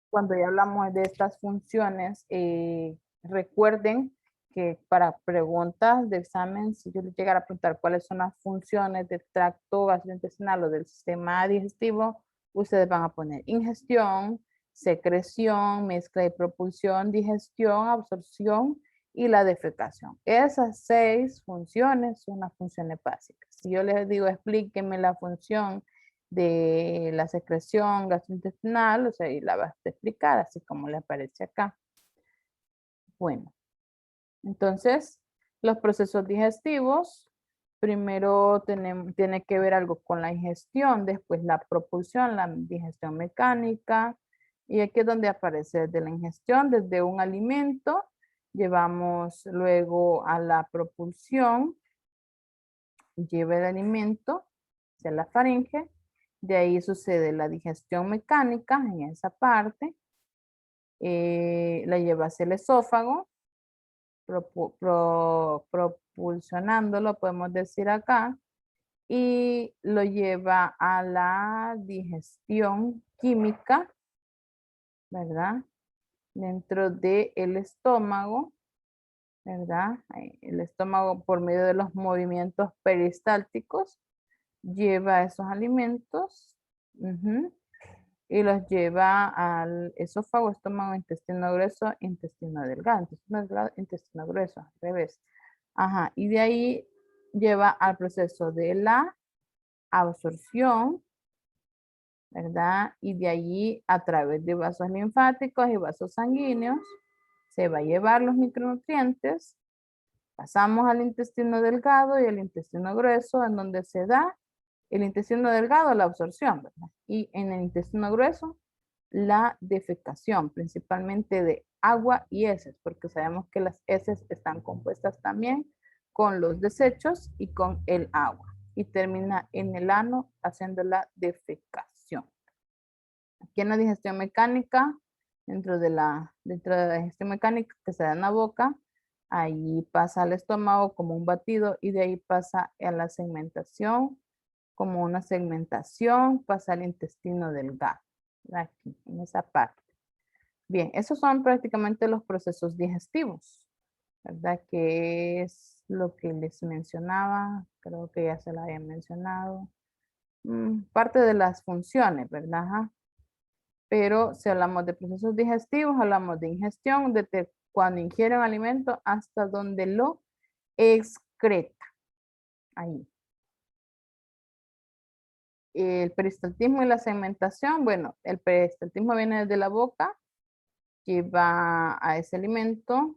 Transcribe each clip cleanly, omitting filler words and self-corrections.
cuando ya hablamos de estas funciones, recuerden que para preguntas de examen, si yo les llegara a preguntar cuáles son las funciones del tracto gastrointestinal o del sistema digestivo, ustedes van a poner ingestión, secreción, mezcla y propulsión, digestión, absorción y la defecación. Esas 6 funciones son las funciones básicas. Si yo les digo, explíquenme la función de la secreción gastrointestinal, o sea, y la vas a explicar así como le aparece acá. Bueno, entonces, los procesos digestivos, primero tiene que ver algo con la ingestión, después la propulsión, la digestión mecánica, y aquí es donde aparece desde la ingestión, desde un alimento, llevamos luego a la propulsión, lleva el alimento hacia la faringe, de ahí sucede la digestión mecánica en esa parte, la lleva hacia el esófago, propulsionándolo, podemos decir acá, y lo lleva a la digestión química, ¿verdad? Dentro del estómago, ¿verdad? El estómago por medio de los movimientos peristálticos lleva esos alimentos y los lleva al esófago, estómago, intestino grueso, intestino grueso, al revés. Ajá, y de ahí lleva al proceso de la absorción, ¿verdad? Y de allí a través de vasos linfáticos y vasos sanguíneos se va a llevar los micronutrientes. Pasamos al intestino delgado y el intestino grueso, en donde se da el intestino delgado, la absorción, ¿verdad? Y en el intestino grueso, la defecación, principalmente de agua y heces, porque sabemos que las heces están compuestas también con los desechos y con el agua. Y termina en el ano haciendo la defecación. Aquí en la digestión mecánica, dentro de la digestión mecánica que se da en la boca, ahí pasa al estómago como un batido y de ahí pasa a la segmentación, como una segmentación, pasa al intestino delgado, aquí, en esa parte. Bien, esos son prácticamente los procesos digestivos, ¿verdad? Que es lo que les mencionaba, creo que ya se lo había mencionado. Parte de las funciones, ¿verdad? Ajá. Pero si hablamos de procesos digestivos, hablamos de ingestión, desde cuando ingiere un alimento hasta donde lo excreta. Ahí. El peristaltismo y la segmentación, bueno, el peristaltismo viene desde la boca, lleva a ese alimento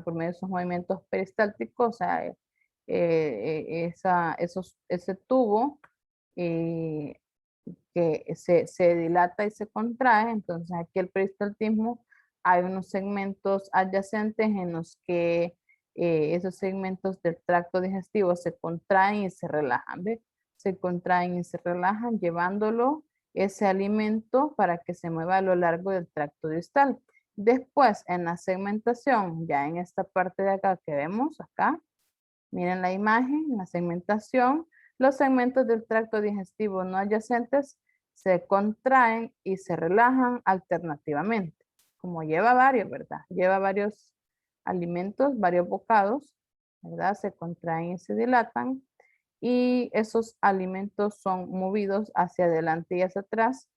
por medio de esos movimientos peristálticos, o sea, ese tubo eh, que se dilata y se contrae, entonces aquí el peristaltismo hay unos segmentos adyacentes en los que esos segmentos del tracto digestivo se contraen y se relajan, ¿ve? Se contraen y se relajan llevándolo ese alimento para que se mueva a lo largo del tracto distal. Después, en la segmentación, ya en esta parte de acá que vemos acá, miren la imagen, en la segmentación, los segmentos del tracto digestivo no adyacentes se contraen y se relajan alternativamente, como lleva varios, ¿verdad? Lleva varios alimentos, varios bocados, ¿verdad? Se contraen y se dilatan y esos alimentos son movidos hacia adelante y hacia atrás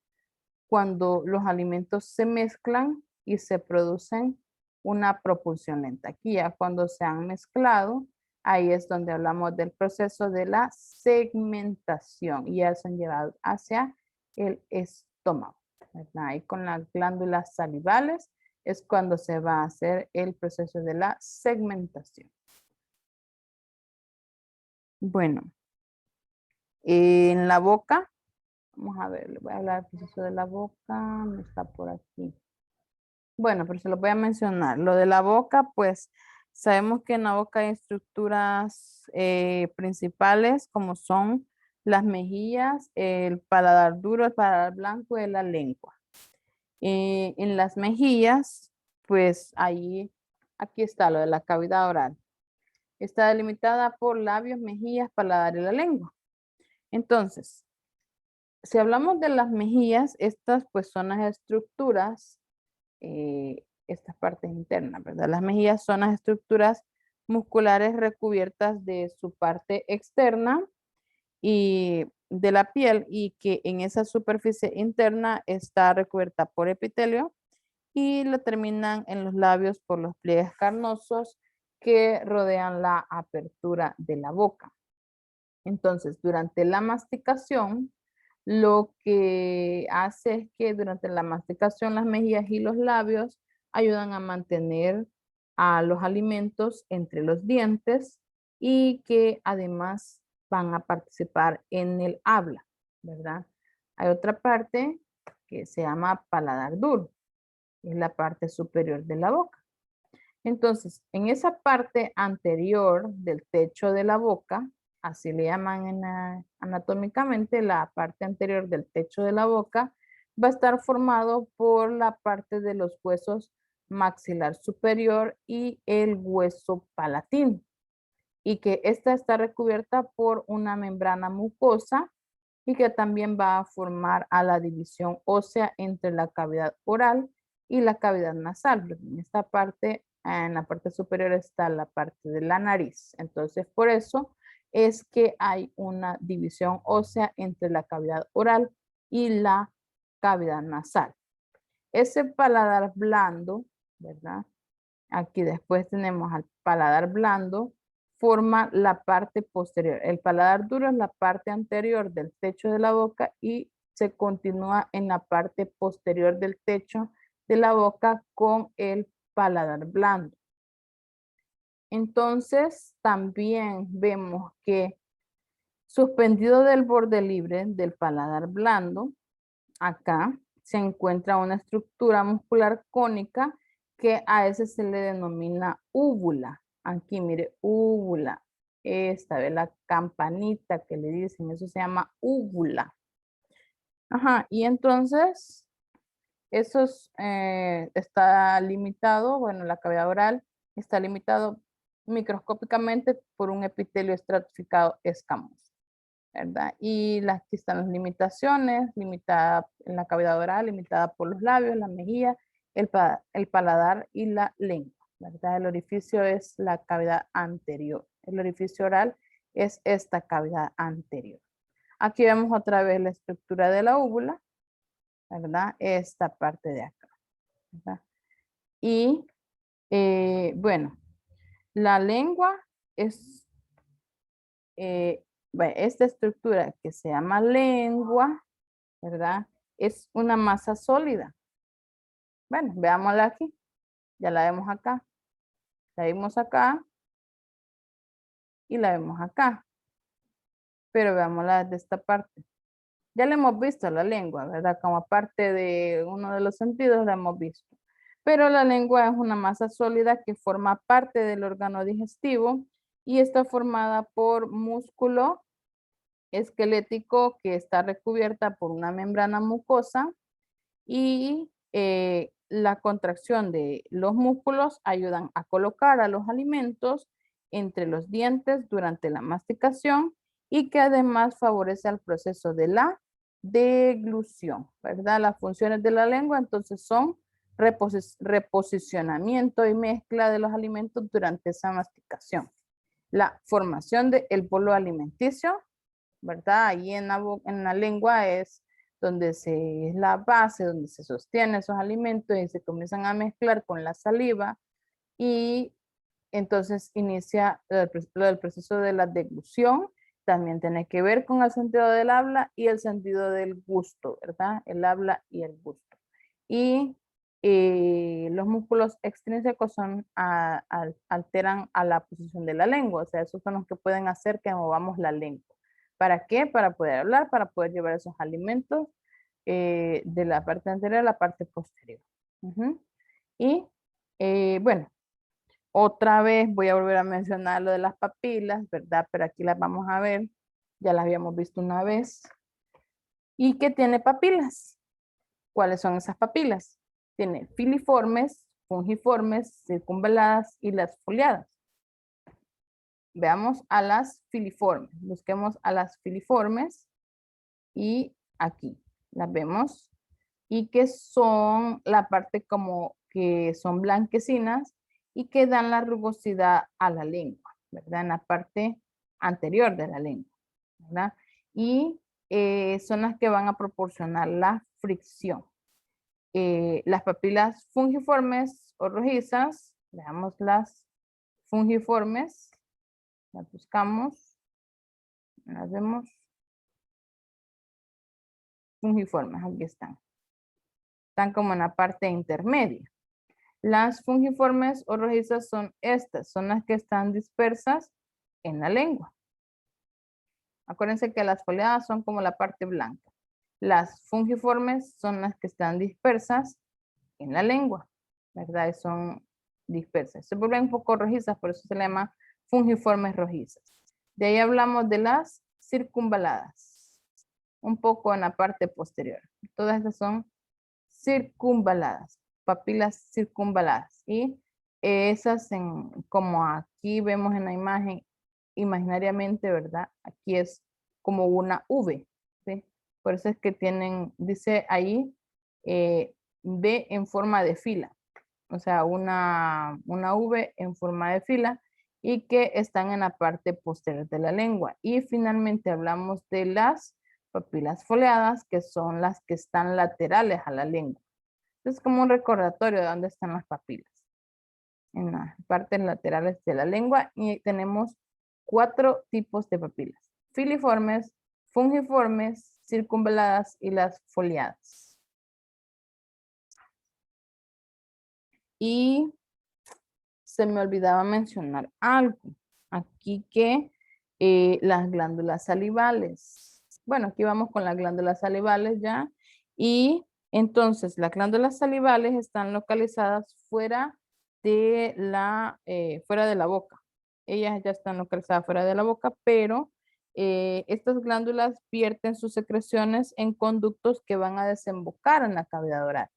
cuando los alimentos se mezclan y se producen una propulsión lenta. Aquí ya cuando se han mezclado, ahí es donde hablamos del proceso de la segmentación y ya son llevados hacia el estómago, ¿verdad? Y con las glándulas salivales es cuando se va a hacer el proceso de la segmentación. Bueno, en la boca, vamos a ver, le voy a hablar del proceso de la boca, no está por aquí. Bueno, pero se lo voy a mencionar. Lo de la boca, pues sabemos que en la boca hay estructuras principales como son las mejillas, el paladar duro, el paladar blanco y la lengua. En las mejillas, pues ahí, aquí está lo de la cavidad oral. Está delimitada por labios, mejillas, paladar y la lengua. Entonces, Si hablamos de las mejillas, estas pues son las estructuras, estas partes internas, ¿verdad? Las mejillas son las estructuras musculares recubiertas de su parte externa y de la piel y que en esa superficie interna está recubierta por epitelio y lo terminan en los labios por los pliegues carnosos que rodean la apertura de la boca. Entonces, durante la masticación, lo que hace es que durante la masticación las mejillas y los labios ayudan a mantener a los alimentos entre los dientes y que además van a participar en el habla, ¿verdad? Hay otra parte que se llama paladar duro, es la parte superior de la boca. Entonces, en esa parte anterior del techo de la boca, así le llaman anatómicamente, la parte anterior del techo de la boca, va a estar formado por la parte de los huesos maxilar superior y el hueso palatino, y que esta está recubierta por una membrana mucosa y que también va a formar a la división ósea entre la cavidad oral y la cavidad nasal. En esta parte, en la parte superior está la parte de la nariz. Entonces, por eso es que hay una división ósea entre la cavidad oral y la cavidad nasal. Ese paladar blando, ¿verdad? Aquí después tenemos al paladar blando, forma la parte posterior. El paladar duro es la parte anterior del techo de la boca y se continúa en la parte posterior del techo de la boca con el paladar blando. Entonces, también vemos que suspendido del borde libre del paladar blando, acá se encuentra una estructura muscular cónica que a ese se le denomina úvula. Aquí, mire, úvula. Esta, ¿ve? La campanita que le dicen, eso se llama úvula. Ajá, y entonces, eso está limitado, bueno, la cavidad oral está limitado microscópicamente por un epitelio estratificado escamoso. ¿Verdad? Y aquí están las limitaciones, limitada en la cavidad oral, limitada por los labios, la mejilla, el paladar y la lengua, ¿verdad? El orificio es la cavidad anterior. El orificio oral es esta cavidad anterior. Aquí vemos otra vez la estructura de la úvula, ¿verdad? Esta parte de acá, ¿verdad? Y bueno, la lengua es bueno, esta estructura que se llama lengua, ¿verdad? Es una masa sólida. Bueno, veámosla aquí. Ya la vemos acá. La vimos acá y la vemos acá. Pero veámosla de esta parte. Ya la hemos visto la lengua, ¿verdad? Como parte de uno de los sentidos la hemos visto. Pero la lengua es una masa sólida que forma parte del órgano digestivo y está formada por músculo esquelético que está recubierta por una membrana mucosa y la contracción de los músculos ayudan a colocar a los alimentos entre los dientes durante la masticación y que además favorece el proceso de la deglución, ¿verdad? Las funciones de la lengua entonces son reposicionamiento y mezcla de los alimentos durante esa masticación. La formación del bolo alimenticio, ¿verdad? Ahí en la lengua es donde es la base, donde se sostienen esos alimentos y se comienzan a mezclar con la saliva y entonces inicia el proceso de la deglución. También tiene que ver con el sentido del habla y el sentido del gusto, ¿verdad? El habla y el gusto. Y los músculos extrínsecos alteran a la posición de la lengua, o sea, esos son los que pueden hacer que movamos la lengua. ¿Para qué? Para poder hablar, para poder llevar esos alimentos de la parte anterior a la parte posterior. Y bueno, otra vez voy a volver a mencionar lo de las papilas, ¿verdad? Pero aquí las vamos a ver, ya las habíamos visto una vez. ¿Y qué tiene papilas? ¿Cuáles son esas papilas? Tiene filiformes, fungiformes, circunvaladas y las foliadas. Veamos a las filiformes. Busquemos a las filiformes y aquí, las vemos, y que son la parte como que son blanquecinas y que dan la rugosidad a la lengua, ¿verdad? En la parte anterior de la lengua, ¿verdad? Y son las que van a proporcionar la fricción. Las papilas fungiformes o rojizas, veamos las fungiformes, las buscamos, las vemos, fungiformes, aquí están. Están como en la parte intermedia. Las fungiformes o rojizas son estas, son las que están dispersas en la lengua. Acuérdense que las foliadas son como la parte blanca. Las fungiformes son las que están dispersas en la lengua, ¿verdad? Y son dispersas. Se vuelven un poco rojizas, por eso se le llama fungiformes rojizas. De ahí hablamos de las circunvaladas, un poco en la parte posterior. Todas estas son circunvaladas, papilas circunvaladas. Y esas, como aquí vemos en la imagen, imaginariamente, ¿verdad? Aquí es como una V, ¿sí? Por eso es que tienen, dice ahí, V en forma de fila. O sea, una V en forma de fila y que están en la parte posterior de la lengua. Y finalmente hablamos de las papilas foliadas, que son las que están laterales a la lengua. Es como un recordatorio de dónde están las papilas. En las partes laterales de la lengua y tenemos 4 tipos de papilas: filiformes, fungiformes, circunvaladas y las foliadas. Y se me olvidaba mencionar algo. Aquí que las glándulas salivales. Bueno, aquí vamos con las glándulas salivales ya. Y entonces las glándulas salivales están localizadas fuera de la boca. Ellas ya están localizadas fuera de la boca, pero estas glándulas vierten sus secreciones en conductos que van a desembocar en la cavidad oral.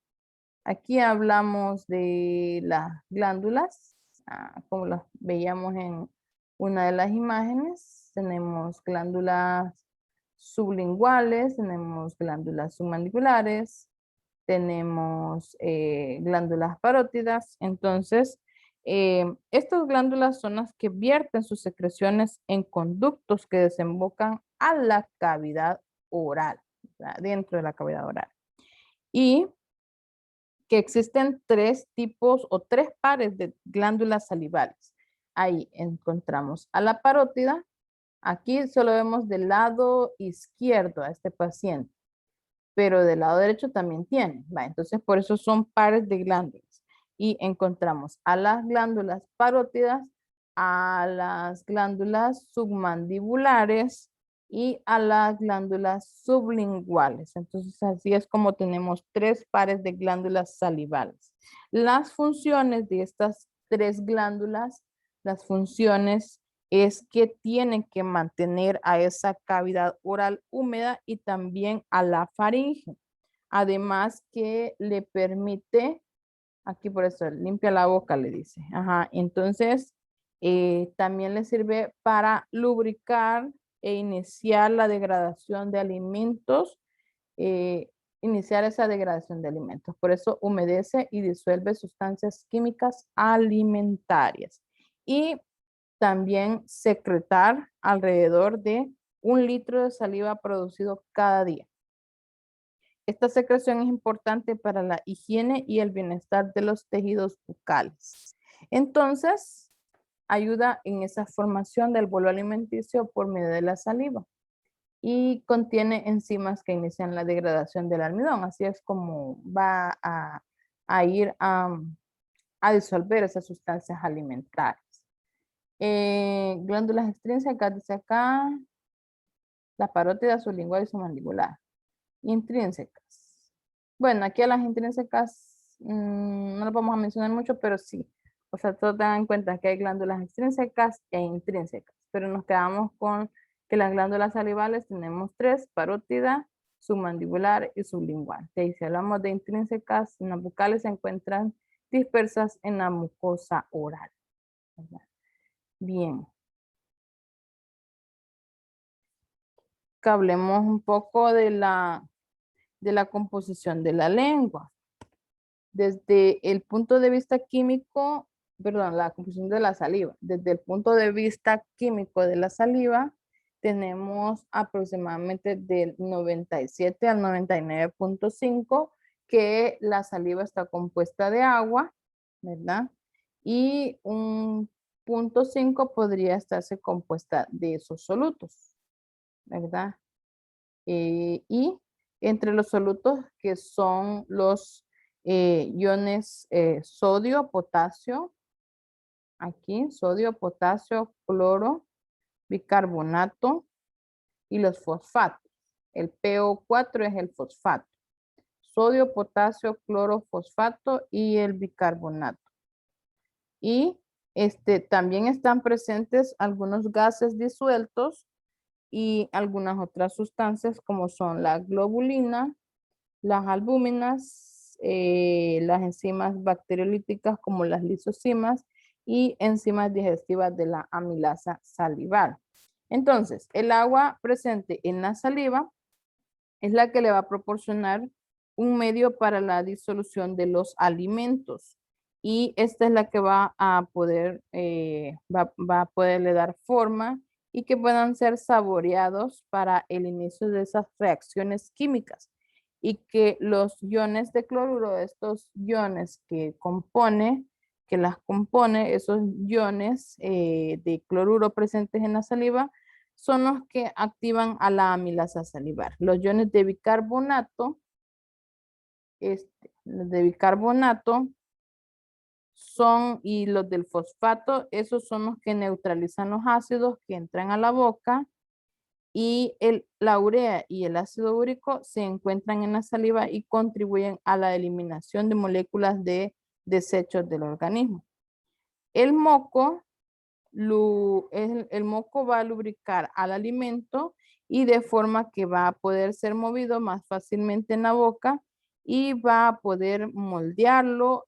Aquí hablamos de las glándulas, como las veíamos en una de las imágenes. Tenemos glándulas sublinguales, tenemos glándulas submandibulares, tenemos glándulas parótidas. Entonces, estas glándulas son las que vierten sus secreciones en conductos que desembocan a la cavidad oral, o sea, dentro de la cavidad oral. Y que existen 3 tipos o 3 pares de glándulas salivales. Ahí encontramos a la parótida. Aquí solo vemos del lado izquierdo a este paciente, pero del lado derecho también tiene. Entonces, por eso son pares de glándulas. Y encontramos a las glándulas parótidas, a las glándulas submandibulares y a las glándulas sublinguales. Entonces, así es como tenemos 3 pares de glándulas salivales. Las funciones de estas 3 glándulas, las funciones es que tienen que mantener a esa cavidad oral húmeda y también a la faringe. Además que le permite, aquí por eso, limpia la boca, le dice. Ajá, entonces también le sirve para lubricar e iniciar la degradación de alimentos, iniciar esa degradación de alimentos. Por eso humedece y disuelve sustancias químicas alimentarias. Y también secretar alrededor de 1 litro de saliva producido cada día. Esta secreción es importante para la higiene y el bienestar de los tejidos bucales. Entonces, ayuda en esa formación del bolo alimenticio por medio de la saliva y contiene enzimas que inician la degradación del almidón. Así es como va a ir a disolver esas sustancias alimentarias. Glándulas extrínsecas, dice acá, la parótida sublingual y submandibular. Intrínsecas. Bueno, aquí a las intrínsecas no las vamos a mencionar mucho, pero sí. O sea, todos tengan en cuenta que hay glándulas extrínsecas e intrínsecas, pero nos quedamos con que las glándulas salivales tenemos 3, parótida, submandibular y sublingual. Y si hablamos de intrínsecas, las bucales se encuentran dispersas en la mucosa oral, ¿verdad? Bien. Que hablemos un poco de la de la composición de la lengua. Desde el punto de vista químico, perdón, la composición de la saliva. Desde el punto de vista químico de la saliva, tenemos aproximadamente del 97 al 99.5 que la saliva está compuesta de agua, ¿verdad? Y un 0.5 podría estarse compuesta de esos solutos, ¿verdad? Y entre los solutos que son los iones sodio, potasio, aquí, sodio, potasio, cloro, bicarbonato y los fosfatos. El PO4 es el fosfato. Sodio, potasio, cloro, fosfato y el bicarbonato. Y también están presentes algunos gases disueltos y algunas otras sustancias como son la globulina, las albúminas, las enzimas bacteriolíticas como las lisocimas y enzimas digestivas de la amilasa salival. Entonces, el agua presente en la saliva es la que le va a proporcionar un medio para la disolución de los alimentos y esta es la que va a poder, va a poderle dar forma y que puedan ser saboreados para el inicio de esas reacciones químicas y que los iones de cloruro, estos iones que las compone, esos iones de cloruro presentes en la saliva, son los que activan a la amilasa salivar. Los iones de bicarbonato, los de bicarbonato son, y los del fosfato, esos son los que neutralizan los ácidos que entran a la boca y la urea y el ácido úrico se encuentran en la saliva y contribuyen a la eliminación de moléculas de desechos del organismo. El moco, el moco va a lubricar al alimento y de forma que va a poder ser movido más fácilmente en la boca y va a poder moldearlo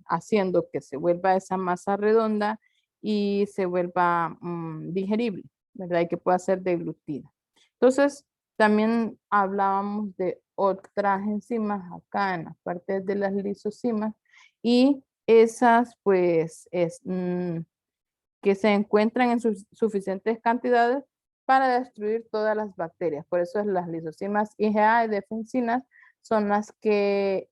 haciendo que se vuelva esa masa redonda y se vuelva digerible, ¿verdad? Y que pueda ser deglutida. Entonces, también hablábamos de otras enzimas acá en las partes de las lisocimas y esas pues que se encuentran en suficientes cantidades para destruir todas las bacterias. Por eso las lisocimas IgA y defensinas son las que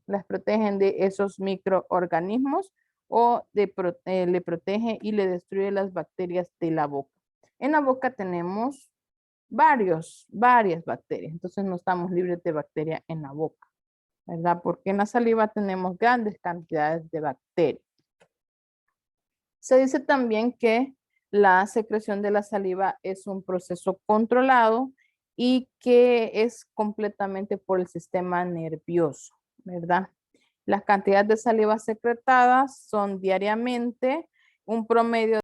las protegen de esos microorganismos o le protege y le destruye las bacterias de la boca. En la boca tenemos varias bacterias, entonces no estamos libres de bacterias en la boca, ¿verdad? Porque en la saliva tenemos grandes cantidades de bacterias. Se dice también que la secreción de la saliva es un proceso controlado y que es completamente por el sistema nervioso, ¿verdad? Las cantidades de saliva secretadas son diariamente un promedio